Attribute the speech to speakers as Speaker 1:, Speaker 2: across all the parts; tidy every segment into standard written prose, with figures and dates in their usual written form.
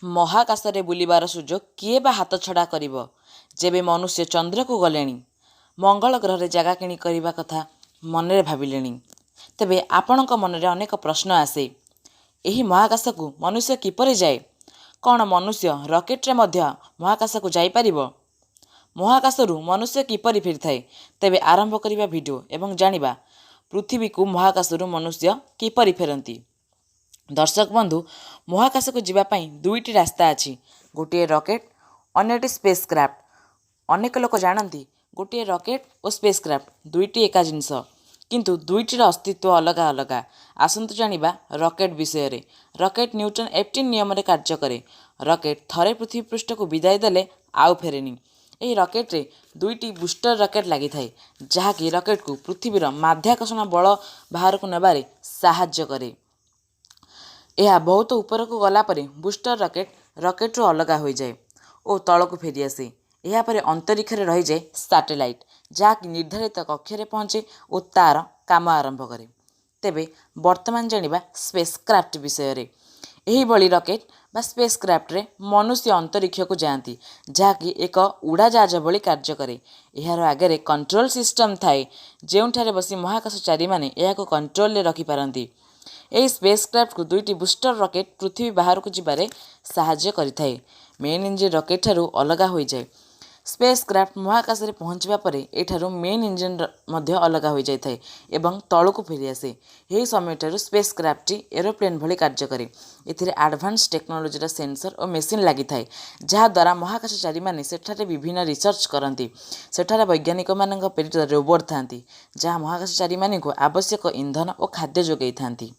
Speaker 1: महाकाशरे बुलिबार सुजोग किए बा हाथ छड़ा करिबो जेबे मनुष्य चंद्र को गलेनी मंगल ग्रह जगह किणी करबा कथा मनरे भाविलेनी। तेबे आपणक मनरे अनेक प्रश्न आसे। एही महाकाश को मनुष्य किपरि जाए? कौन मनुष्य रॉकेट रे मध्य महाकाश को जाई परिबो? महाकाशरू मनुष्य किपरि फिरथाए? तेबे आरंभ करिबा वीडियो एवं जानिबा पृथ्वी को महाकाशरू मनुष्य किपरि फेरंती। दर्शक बंधु, महाकाश को जीवाई दुईटी रास्ता अच्छी, गोटे रॉकेट अन्यटी स्पेस क्राफ्ट। अनेक लोक जानती गोटे रॉकेट और स्पेस क्राफ्ट दुईटी एका जिनस, किंतु दुईटीर अस्तित्व अलग अलग। आसंतु जानिबा रॉकेट विषय रे। रॉकेट न्यूटन 18 नियम रे कार्य करे। रॉकेट थरे पृथ्वी पृष्ठ को विदाय देले आउ फेरेनी। एही रॉकेट रे दुईटी बूस्टर रॉकेट लागि थाए, जहाँकि रॉकेट को पृथ्वीर माध्याकर्षण बल बाहर को नेबारे साहाय्य करे। यह बहुत ऊपर को गला परे बूस्टर रॉकेट रो अलग हो जाए और तल को फेरी आसे। यह पर अंतरिक्ष रे रही जाए सैटेलाइट, जहाँकि निर्धारित कक्षरे पहुँचे और तार काम आरंभ करे। तेबे वर्तमान जानिबा स्पेस क्राफ्ट विषय रे। एही बड़ी रॉकेट बा स्पेस क्राफ्ट रे मनुष्य अंतरिक्ष को जाती, जहाँकि एक उड़ाजहाज भली कार्य करे। यार आगे कंट्रोल सिस्टम थाए, जोठारे बसी महाकाशचारी माने यह कंट्रोल रे रखी पारंती। यही स्पेस क्राफ्ट को दुईटी बूस्टर रॉकेट पृथ्वी बाहर को जीवारे साहाय्य करिथाए। मेन इंजिन रॉकेट ठारू अलग हो जाए। स्पेस क्राफ्ट महाकाश रे पहुँचवा परे एठारू मेन इंजिन मध्य अलग हो जाए एवं तल को फेरी आसे। यही समय ठारू स्पेस क्राफ्ट एरोप्लेन भली कार्य करे। एथिरे एडवांस टेक्नोलोजी सेंसर और मेसीन लगी थाए, जहाँ द्वारा महाकाशचारी माने सेठारे विभिन्न रिसर्च करती। सेठारे वैज्ञानिक मानक प्रेरित रोबोट थांती, जहाँ महाकाशचारी माने को आवश्यक इंधन और खाद्य जोगाई थांती।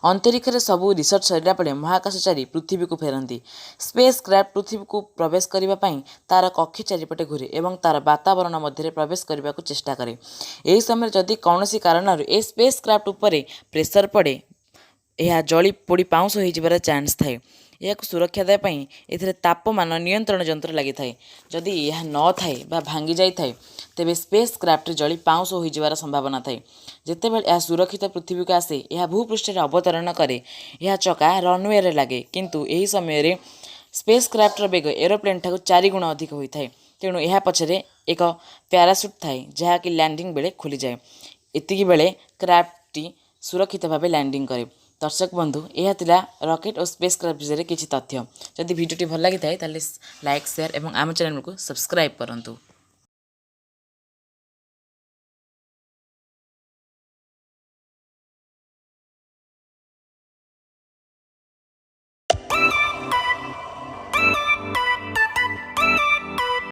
Speaker 1: अंतरिक्ष रे सबू रिसर्च सरिला पड़े महाकाशचारी पृथ्वी को फेरती। स्पेस क्राफ्ट पृथ्वी को प्रवेश करने तार कक्ष चारिपटे घूरे और तार वातावरण मध्य प्रवेश करने को चेष्टा करे। यही समय जदि कौन कारण ए स्पेस क्राफ्ट उपरे प्रेसर पड़े, यह जली पोड़ी पाउंस हो चान्स थाए। यह सुरक्षा देवाई ए तापमान नियंत्रण यंत्र लगी थाए। जदि यह न थाए बा भांगी जाई थाए, तेबे स्पेस क्राफ्ट जली पाउंस हो जबार संभावना थाए। जितेबाला यह सुरक्षित पृथ्वी को आसे, यह भूपृष्ठ अवतरण करे। यह चका रनवे रे लगे, किंतु यही समय स्पेस क्राफ्टर बेग एरोप्लेन ठाकू 4 गुण अधिक होता है। तेणु यह पछरे एक पैरासूट थाए, जहाँकि लैंडिंग बेले खोली जाए। एतिकी बेले क्राफ्टटी सुरक्षित भाव लैंडिंग करे। दर्शक बंधु, यह थिला रॉकेट और स्पेस क्राफ्ट विषय किछि तथ्य। जदि वीडियोटी भल लगी थाए ताले लाइक शेयर और आम चैनल को सब्सक्राइब करंतु।